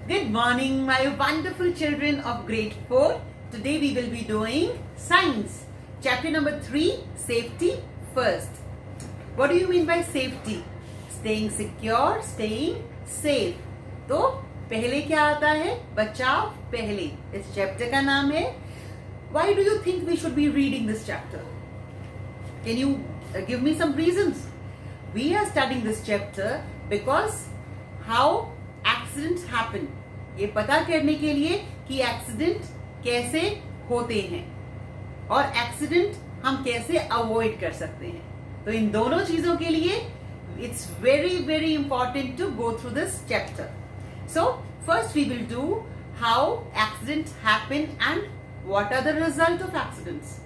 Good morning, my wonderful children of grade 4. Today we will be doing science. Chapter number 3, safety first. What do you mean by safety? Staying secure, staying safe. तो पहले क्या आता है? बचाव पहले. इस chapter का नाम है. Why do you think we should be reading this chapter? Can you give me some reasons? We are studying this chapter because how accidents happen. ये पता करने के लिए कि एक्सीडेंट कैसे होते हैं और एक्सीडेंट हम कैसे अवॉइड कर सकते हैं. तो इन दोनों चीजों के लिए it's very very important to go through this chapter. So first we will do how accident happen and what are the result of accidents.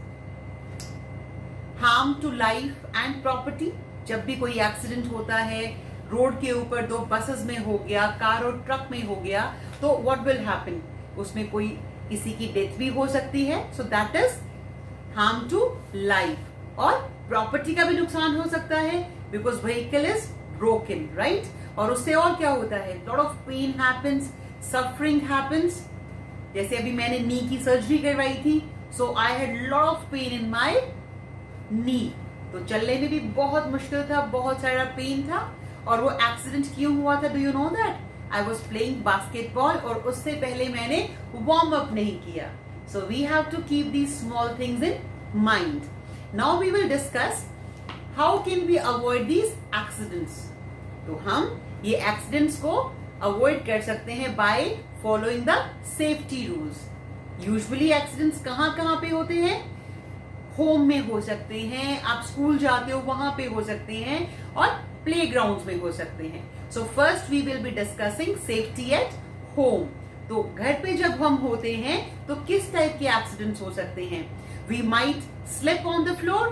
Harm to life and property. जब भी कोई एक्सीडेंट होता है, रोड के ऊपर दो buses में हो गया, कार और ट्रक में हो गया, तो व्हाट विल हैपन? उसमें कोई किसी की डेथ भी हो सकती है. So that is harm to life. और प्रॉपर्टी का भी नुकसान हो सकता है because vehicle is broken, right. और उससे और क्या होता है? Lot of pain happens, suffering happens. जैसे अभी मैंने नी की सर्जरी करवाई थी, so I had lot of pain in my knee. तो चलने में भी बहुत मुश्किल था, बहुत सारा पेन था. और वो एक्सीडेंट क्यों हुआ था? Do you know that? I was playing basketball और उससे पहले मैंने वार्म अप नहीं किया. So we have to keep these small things in mind. Now we will discuss how can we avoid these accidents. तो हम ये एक्सीडेंट्स को अवॉइड कर सकते हैं by following the safety rules. Usually accidents कहाँ कहाँ पे होते हैं? होम में हो सकते हैं, आप स्कूल जाते हो वहां पे हो सकते हैं, और प्लेग्राउंड्स में हो सकते हैं. So first we will be discussing safety at home. तो घर पे जब हम होते हैं तो किस टाइप के एक्सीडेंट्स हो सकते हैं? We might slip on the floor.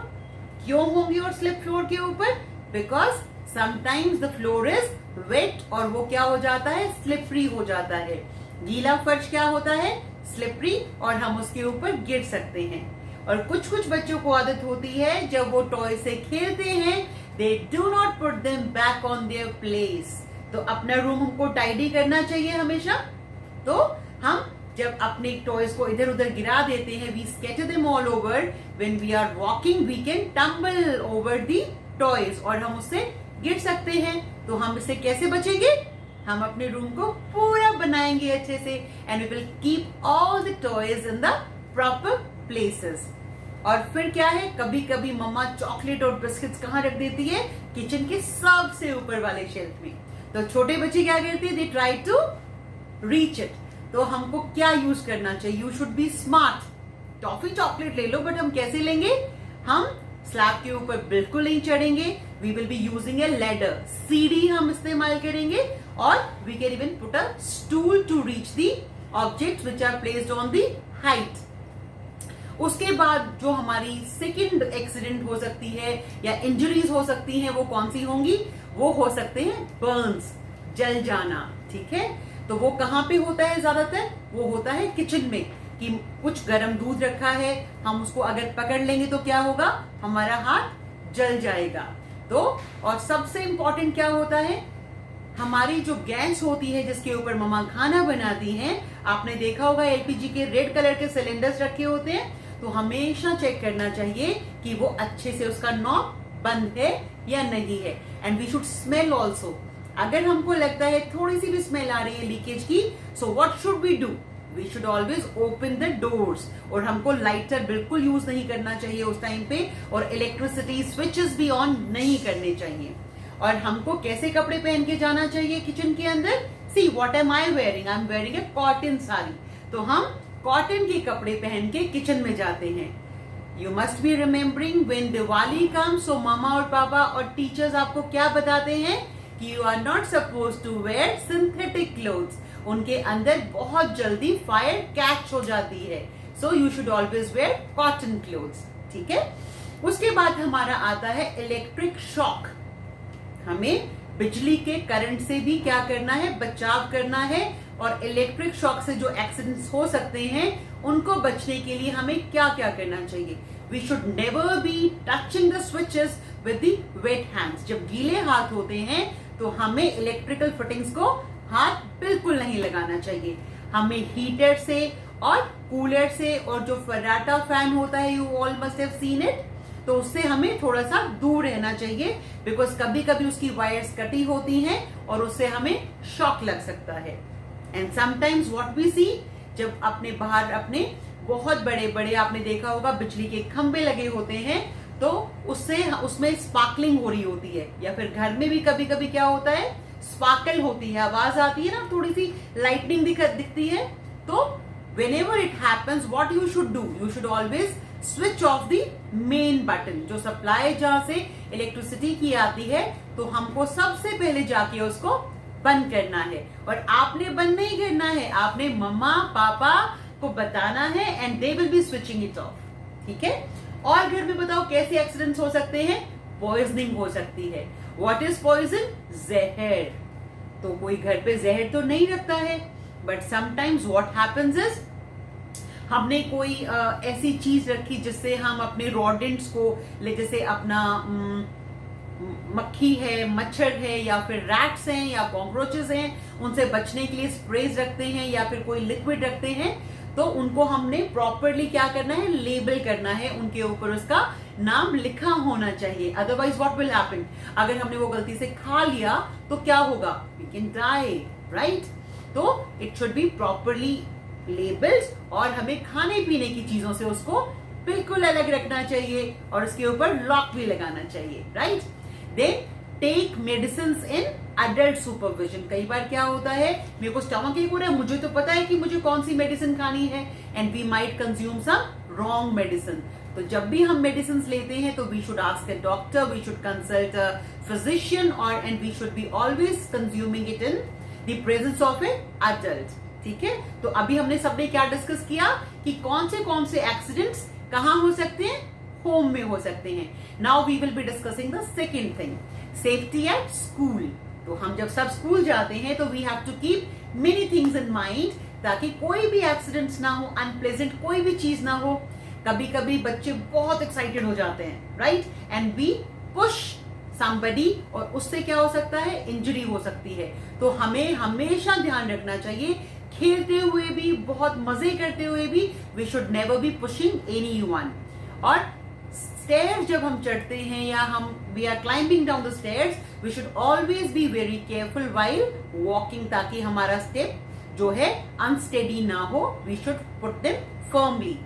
क्यों होंगे और स्लिप फ्लोर के ऊपर? Because sometimes the floor is wet और वो क्या हो जाता है? स्लिपरी हो जाता है. गीला फर्श क्या होता है? स्लिपरी, और हम उसके ऊपर गिर सकते हैं. और कुछ कुछ बच्चों को आदत होती है जब वो टॉय से खेलते हैं, they do not put them back on their place. तो अपना रूम हमको टाइडी करना चाहिए हमेशा. तो हम जब अपने टॉयज को इधर उधर गिरा देते हैं, we scatter them all over. When we are walking, we can tumble over the toys और हम उससे गिर सकते हैं. तो हम इससे कैसे बचेंगे? हम अपने रूम को पूरा बनाएंगे अच्छे से, and we will keep all the toys in the proper places. और फिर क्या है, कभी कभी मम्मा चॉकलेट और बिस्किट्स कहाँ रख देती है? किचन के सबसे ऊपर वाले शेल्फ में. तो छोटे बच्चे क्या करते हैं? They try to reach it. तो हमको क्या यूज करना चाहिए? You should be smart. Toffee chocolate ले लो, बट हम कैसे लेंगे? हम स्लैब के ऊपर बिल्कुल नहीं चढ़ेंगे. We will be using a ladder. सीढ़ी हम इस्तेमाल करेंगे, और we can even put a stool to reach the objects which are placed on the height. उसके बाद जो हमारी सेकंड एक्सीडेंट हो सकती है या इंजरीज हो सकती हैं, वो कौन सी होंगी? वो हो सकते हैं बर्न्स, जल जाना. ठीक है. तो वो कहाँ पे होता है? ज्यादातर वो होता है किचन में, कि कुछ गर्म दूध रखा है, हम उसको अगर पकड़ लेंगे तो क्या होगा? हमारा हाथ जल जाएगा. तो और सबसे इंपॉर्टेंट क्या होता है? हमारी जो गैस होती है जिसके ऊपर मम्मा खाना बनाती हैं, आपने देखा होगा एलपीजी के रेड कलर के सिलेंडर्स रखे होते हैं. तो हमेशा चेक करना चाहिए कि वो अच्छे से उसका नॉब बंद है या नहीं है. And we should smell also. अगर हमको लगता है थोड़ी सी भी स्मेल आ रही है लीकेज की, so what should we do? We should always open the doors. और हमको लाइटर बिल्कुल यूज नहीं करना चाहिए उस टाइम पे, और इलेक्ट्रिसिटी स्विचेस भी ऑन नहीं करने चाहिए. और हमको कैसे कपड़े पहन के जाना चाहिए किचन के अंदर? See what am I wearing? I am wearing A cotton sari. तो हम कॉटन के कपड़े पहन के किचन में जाते हैं. You must be remembering when Diwali come, so मामा और पापा और टीचर्स आपको क्या बताते हैं? कि you are not suppose to wear synthetic clothes. उनके अंदर बहुत जल्दी फायर कैच हो जाती है. So you should always wear cotton clothes. ठीक है. उसके बाद हमारा आता है इलेक्ट्रिक शॉक. हमें बिजली के करंट से भी क्या करना है? बचाव करना है. और इलेक्ट्रिक शॉक से जो एक्सीडेंट्स हो सकते हैं, उनको बचने के लिए हमें क्या क्या करना चाहिए? We should never be touching the switches with the wet hands. जब गीले हाथ होते हैं तो हमें इलेक्ट्रिकल फिटिंग्स को हाथ बिल्कुल नहीं लगाना चाहिए। हमें हीटर से और कूलर से और जो फर्राटा फैन होता है, you all must have seen it, तो उससे हमें थोड़ा सा दूर रहना चाहिए, बिकॉज कभी कभी उसकी वायर्स कटी होती हैं और उससे हमें शॉक लग सकता है। एंड समटाइम्स व्हाट वी सी, जब अपने बाहर अपने बहुत बड़े बड़े आपने देखा होगा बिजली के खंभे लगे होते हैं, तो उससे उसमें स्पार्कलिंग हो रही होती है, या फिर घर में भी कभी कभी क्या होता है, स्पार्कल होती है, आवाज आती है ना, थोड़ी सी लाइटनिंग दिखती है। तो whenever it happens, what you should do, you should always switch off the main button, जो सप्लाई जहां से इलेक्ट्रिसिटी की आती है, तो हमको सबसे पहले जाके उसको बंद करना है। और आपने बंद नहीं करना है, आपने मम्मा पापा को बताना है and they will be switching it of, ठीक है। और घर में बताओ कैसे एक्सीडेंट्स हो सकते हैं, पॉइजनिंग हो सकती है। What is poison? जहर। तो कोई घर पे जहर तो नहीं रखता है, but sometimes what happens is, हमने कोई ऐसी चीज रखी जिससे हम अपने रोडेंट्स को, जैसे अपना मक्खी है, मच्छर है, या फिर रैट्स हैं या कॉकरोचेस हैं, उनसे बचने के लिए स्प्रेज रखते हैं या फिर कोई लिक्विड रखते हैं, तो उनको हमने प्रॉपरली क्या करना है, लेबल करना है, उनके ऊपर उसका नाम लिखा होना चाहिए। अदरवाइज व्हाट विल हैपन, अगर हमने वो गलती से खा लिया तो क्या होगा, वी कैन डाई, राइट। तो it should be properly labelled और हमें खाने पीने की चीजों से उसको बिल्कुल अलग रखना चाहिए और उसके ऊपर लॉक भी लगाना चाहिए, right. Then take medicine in adult supervision. कई बार क्या होता है, मेरे को स्टमक एक हो रहा है, मुझे तो पता है कि मुझे कौन सी मेडिसिन खानी है, and we might consume some wrong medicine. तो जब भी हम मेडिसिन लेते हैं तो we should ask a doctor, we should consult a physician, और and we should be always consuming it in the presence of a adult, ठीक है। तो अभी हमने सबने क्या डिस्कस किया कि कौन से एक्सीडेंट्स कहां हो सकते हैं, होम में हो सकते हैं। Now we will be discussing the second thing, safety at school. तो हम जब सब स्कूल जाते हैं तो we have to keep many things in mind, ताकि कोई भी एक्सीडेंट्स ना हो, अनप्लेजेंट कोई भी चीज ना हो। कभी कभी बच्चे बहुत एक्साइटेड हो जाते हैं, right, and we push somebody, और उससे क्या हो सकता है, इंजरी हो सकती है। तो हमें हमेशा ध्यान रखना चाहिए, खेलते हुए भी, बहुत मजे करते हुए भी, we should never be pushing anyone. और स्टेयर्स जब हम चढ़ते हैं या हम we are climbing down the stairs, we should always be very careful while walking, ताकि हमारा स्टेप जो है अनस्टेडी ना हो। We should put them firmly.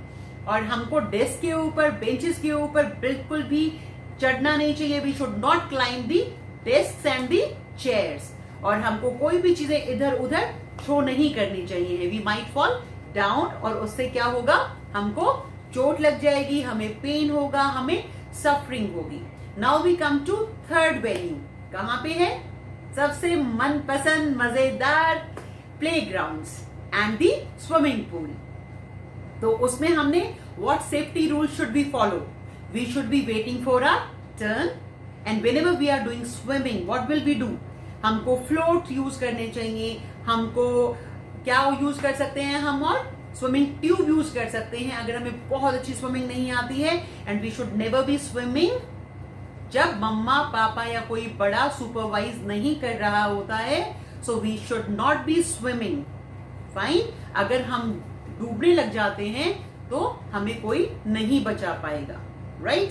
और हमको डेस्क के ऊपर, बेंचेस के ऊपर बिल्कुल भी चढ़ना नहीं चाहिए। We should not climb the desk and the chairs. और हमको कोई भी चीजें इधर उधर थ्रो नहीं करनी चाहिए। वी माइट फॉल डाउन, और उससे क्या होगा, हमको चोट लग जाएगी, हमें पेन होगा, हमें सफरिंग होगी। Now we come to third venue. कहां पे है, सबसे मनपसंद मजेदार playgrounds and the swimming pool. तो उसमें हमने what safety rule should be follow, we should be waiting for a turn, and whenever we are doing swimming what will we do, हमको फ्लोट यूज करने चाहिए। हमको क्या यूज कर सकते हैं हम, और स्विमिंग ट्यूब यूज कर सकते हैं अगर हमें बहुत अच्छी स्विमिंग नहीं आती है। And we should never be swimming जब मम्मा पापा या कोई बड़ा सुपरवाइज नहीं कर रहा होता है। So we should not be swimming, fine. अगर हम डूबने लग जाते हैं तो हमें कोई नहीं बचा पाएगा, right.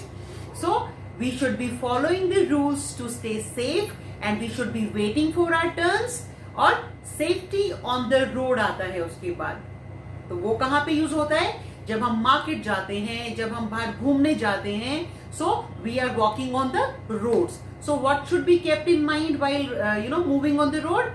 So we should be following the rules to stay safe, and we should be waiting for our turns. और सेफ्टी ऑन द रोड आता है उसके बाद, तो वो कहां पे यूज होता है, जब हम मार्केट जाते हैं, जब हम बाहर घूमने जाते हैं। So we are walking on the roads. So what should be kept in mind while moving on the road,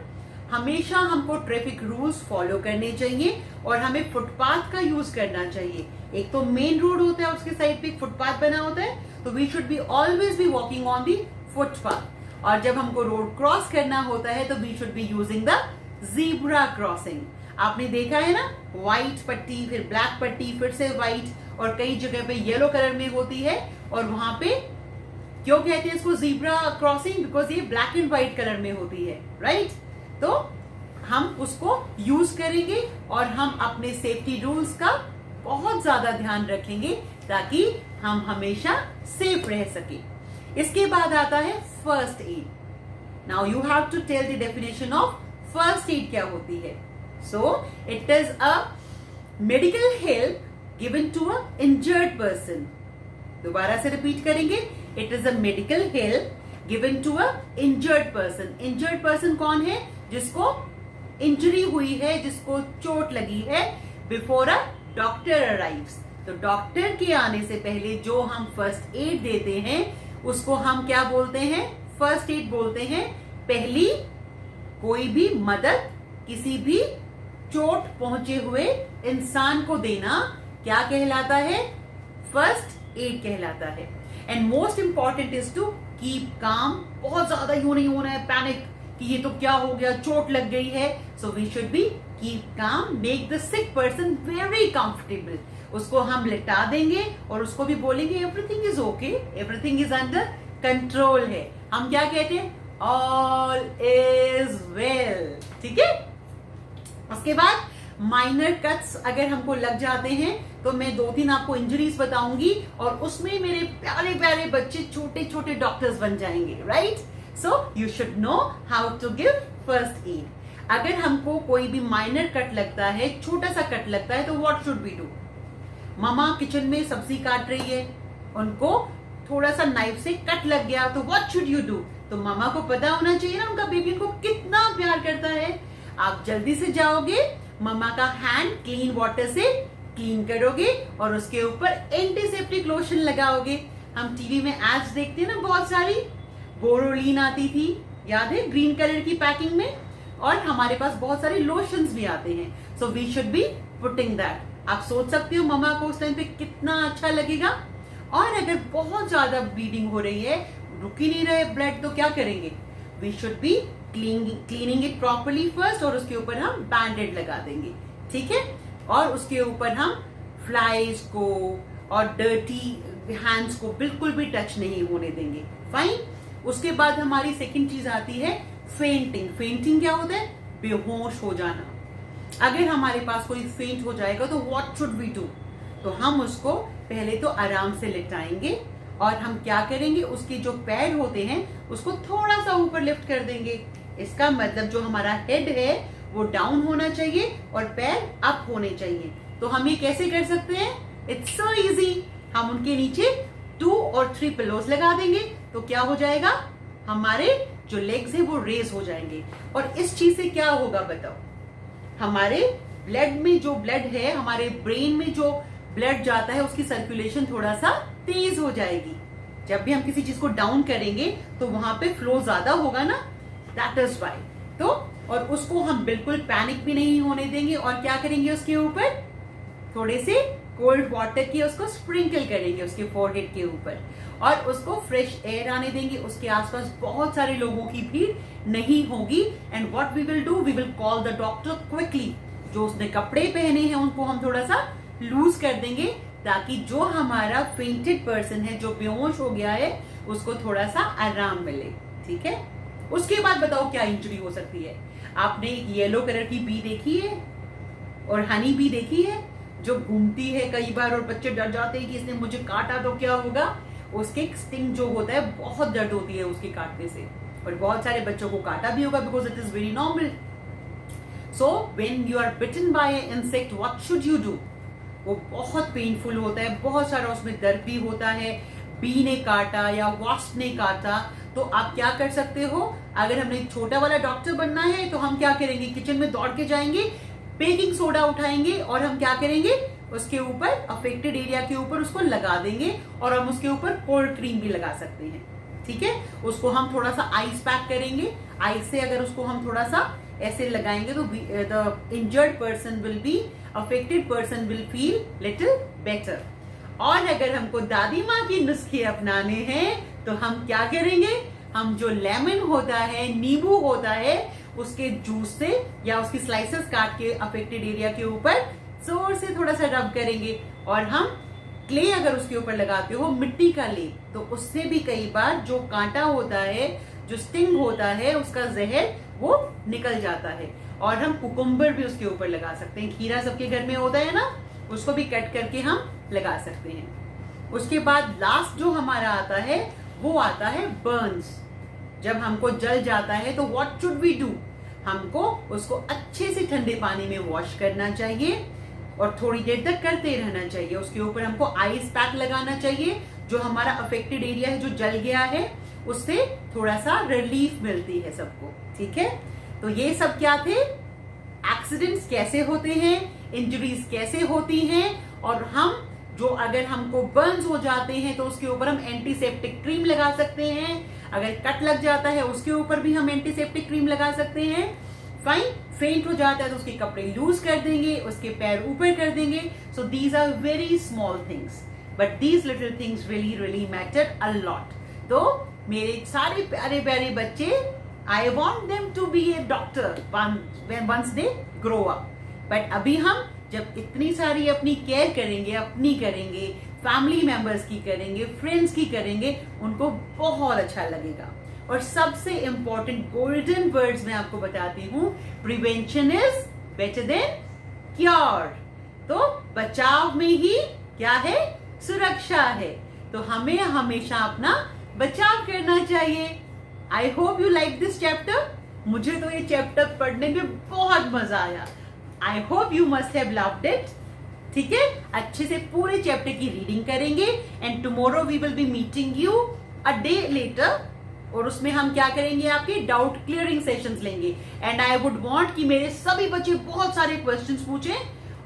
हमेशा हमको ट्रैफिक रूल्स फॉलो करने चाहिए और हमें फुटपाथ का यूज करना चाहिए। एक तो मेन रोड होता है, उसके साइड पे एक फुटपाथ बना होता है, तो we should be always be walking on the footpath. और जब हमको रोड क्रॉस करना होता है तो we should be using the zebra crossing. आपने देखा है ना, व्हाइट पट्टी, फिर ब्लैक पट्टी, फिर से व्हाइट, और कई जगह पे येलो कलर में होती है। और वहां पे क्यों कहते हैं इसको ज़ीब्रा क्रॉसिंग, बिकॉज ये ब्लैक एंड व्हाइट कलर में होती है, राइट। तो हम उसको यूज करेंगे और हम अपने सेफ्टी रूल्स का बहुत ज्यादा ध्यान रखेंगे ताकि हम हमेशा सेफ रह सके। इसके बाद आता है first aid. Now you have to tell the definition of first aid क्या होती है? So it is a medical help given to a injured person. दोबारा से रिपीट करेंगे, it is a medical help given to a injured person. Injured person कौन है? जिसको injury हुई है, जिसको चोट लगी है, बिफोर अ डॉक्टर अराइव्स। तो डॉक्टर के आने से पहले जो हम फर्स्ट एड देते हैं उसको हम क्या बोलते हैं? फर्स्ट एड बोलते हैं। पहली कोई भी मदद किसी भी चोट पहुंचे हुए इंसान को देना क्या कहलाता है? फर्स्ट एड कहलाता है। And most important is to keep calm. बहुत ज्यादा यूं नहीं होना है पैनिक कि ये तो क्या हो गया, चोट लग गई है। So we should be keep calm, make the sick person very comfortable. उसको हम लिटा देंगे और उसको भी बोलेंगे everything is okay, everything is under control है। हम क्या कहते हैं? All is well. ठीक है। उसके बाद माइनर कट्स अगर हमको लग जाते हैं तो मैं 2-3 आपको इंजरीज बताऊंगी और उसमें मेरे प्यारे प्यारे बच्चे छोटे छोटे डॉक्टर्स बन जाएंगे, right? So you should know how to give first aid. अगर हमको कोई भी माइनर कट लगता है, छोटा सा कट लगता है, तो व्हाट शुड वी डू? मामा किचन में सब्जी काट रही है, उनको थोड़ा सा नाइफ से कट लग गया, तो व्हाट शुड यू डू? तो मामा को पता होना चाहिए ना उनका बेबी उनको कितना प्यार करता है। आप जल्दी से जाओगे, मम्मा का हैंड क्लीन वाटर से क्लीन करोगे और उसके ऊपर एंटीसेप्टिक लोशन लगाओगे। हम टीवी में एड्स देखते हैं ना, बहुत सारी बोरोलिन आती थी, याद है, ग्रीन कलर की पैकिंग में, और हमारे पास बहुत सारे लोशंस भी आते हैं। So we should be putting that. आप सोच सकते हो मम्मा को उस टाइम पे कितना अच्छा लगेगा। और अगर बहुत ज्यादा ब्लीडिंग हो रही है, रुक ही नहीं रहे ब्लड, तो क्या करेंगे? We should be cleaning it properly first और उसके ऊपर हम बैंडेड लगा देंगे। ठीक है। और उसके ऊपर हम फ्लाइज को और डर्टी हैंड्स को बिल्कुल भी टच नहीं होने देंगे। फाइन। उसके बाद हमारी सेकंड चीज आती है फेंटिंग। फेंटिंग क्या होता है? बेहोश हो जाना। अगर हमारे पास कोई फेंट हो जाएगा तो व्हाट शुड वी डू? तो हम उसको पहले तो आराम से लिटाएंगे और हम क्या करेंगे? उसके जो पैर होते हैं उसको थोड़ा सा ऊपर लिफ्ट कर देंगे। इसका मतलब जो हमारा हेड है वो डाउन होना चाहिए और पैर अप होने चाहिए। तो हम ये कैसे कर सकते हैं? It's so easy. हम उनके नीचे 2 और 3 पिलोस लगा देंगे तो क्या हो जाएगा? हमारे जो लेग्स है वो रेज हो जाएंगे। और इस चीज से क्या होगा बताओ? हमारे ब्लड में जो ब्लड है, हमारे ब्रेन में जो ब्लड जाता है, उसकी सर्कुलेशन थोड़ा सा तेज हो जाएगी। जब भी हम किसी चीज को डाउन करेंगे तो वहां पे फ्लो ज्यादा होगा ना, दैट इज वाई। तो और उसको हम बिल्कुल पैनिक भी नहीं होने देंगे और क्या करेंगे? उसके ऊपर थोड़े से कोल्ड वाटर की उसको स्प्रिंकल करेंगे उसके फोरहेड के ऊपर और उसको फ्रेश एयर आने देंगे। उसके आसपास बहुत सारे लोगों की भीड़ नहीं होगी। And what we will do, we will call the doctor quickly. जो उसने कपड़े पहने हैं उनको हम थोड़ा सा लूज कर देंगे ताकि जो हमारा फेंटेड पर्सन है, जो बेहोश हो गया है, उसको थोड़ा सा आराम मिले। ठीक है। उसके बाद बताओ क्या इंजरी हो सकती है? आपने एक येलो कलर की बी देखी है और हनी बी देखी है जो घूमती है कई बार और बच्चे डर जाते हैं कि इसने मुझे काटा तो क्या होगा? उसके स्टिंग जो होता है बहुत दर्द होती है उसके काटने से और बहुत सारे बच्चों को काटा भी होगा because it is very normal. So when you are bitten by a insect what should you do? वो बहुत पेनफुल होता है, बहुत सारा उसमें दर्द भी होता है। बी ने काटा या वास्प ने काटा तो आप क्या कर सकते हो? अगर हमने छोटा वाला डॉक्टर बनना है तो हम क्या करेंगे? किचन में दौड़ के जाएंगे, बेकिंग सोडा उठाएंगे और हम क्या करेंगे? उसके ऊपर अफेक्टेड एरिया के ऊपर उसको लगा देंगे और हम उसके ऊपर कोल्ड क्रीम भी लगा सकते हैं। ठीक है। उसको हम थोड़ा सा आइस पैक करेंगे। आइस से अगर उसको हम थोड़ा सा ऐसे लगाएंगे तो the injured person will be, affected person will feel little better. और अगर हमको दादी माँ की नुस्खे अपनाने हैं तो हम क्या करेंगे? हम जो लेमन होता है, नींबू होता है, उसके जूस से या उसकी स्लाइसेस काट के अफेक्टेड एरिया के ऊपर जोर से थोड़ा सा रब करेंगे। और हम क्ले अगर उसके ऊपर लगाते हो, मिट्टी का ले, तो उससे भी कई बार जो कांटा होता है, जो स्टिंग होता है, उसका जहर वो निकल जाता है। और हम कुकुम्बर भी उसके ऊपर लगा सकते हैं। खीरा सबके घर में होता है ना, उसको भी कट करके हम लगा सकते हैं। उसके बाद लास्ट जो हमारा आता है वो आता है बर्न्स। जब हमको जल जाता है तो व्हाट शुड वी डू? हमको उसको अच्छे से ठंडे पानी में वॉश करना चाहिए और थोड़ी देर तक करते रहना चाहिए। उसके ऊपर हमको आइस पैक लगाना चाहिए, जो हमारा अफेक्टेड एरिया है, जो जल गया है, उससे थोड़ा सा रिलीफ मिलती है सबको। ठीक है, तो ये सब क्या थे, एक्सीडेंट्स कैसे होते हैं, इंजरीज कैसे होती हैं, और हम जो अगर हमको बर्न्स हो जाते हैं तो उसके ऊपर हम एंटीसेप्टिक क्रीम लगा सकते हैं। अगर कट लग जाता है उसके ऊपर भी हम एंटीसेप्टिक क्रीम लगा सकते हैं। फाइन, फेंट हो जाता है तो उसके कपड़े लूज कर देंगे, उसके पैर ऊपर कर देंगे। So these are very small things but these little things really really matter a lot. तो मेरे सारे प्यारे प्यारे बच्चे, I want them to be a doctor once they grow up. But अभी हम जब इतनी सारी अपनी केयर करेंगे, अपनी करेंगे, फैमिली मेंबर्स की करेंगे, फ्रेंड्स की करेंगे, उनको बहुत अच्छा लगेगा। और सबसे इंपॉर्टेंट गोल्डन वर्ड्स मैं आपको बताती हूं, prevention is better than cure. तो बचाव में ही क्या है, सुरक्षा है। तो हमें हमेशा अपना बचाव करना चाहिए। I hope you like this chapter. मुझे तो ये चैप्टर पढ़ने में बहुत मजा आया। I hope you must have loved it. ठीक है, अच्छे से पूरे चैप्टर की रीडिंग करेंगे and tomorrow we will be meeting you a day later, और उसमें हम क्या करेंगे, आपके डाउट क्लियरिंग सेशंस लेंगे। एंड आई वुड वांट कि मेरे सभी बच्चे बहुत सारे क्वेश्चंस पूछें,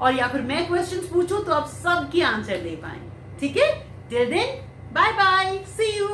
और या फिर मैं क्वेश्चंस पूछूं तो आप सबकी आंसर दे पाएं। ठीक है, till then bye bye, see you.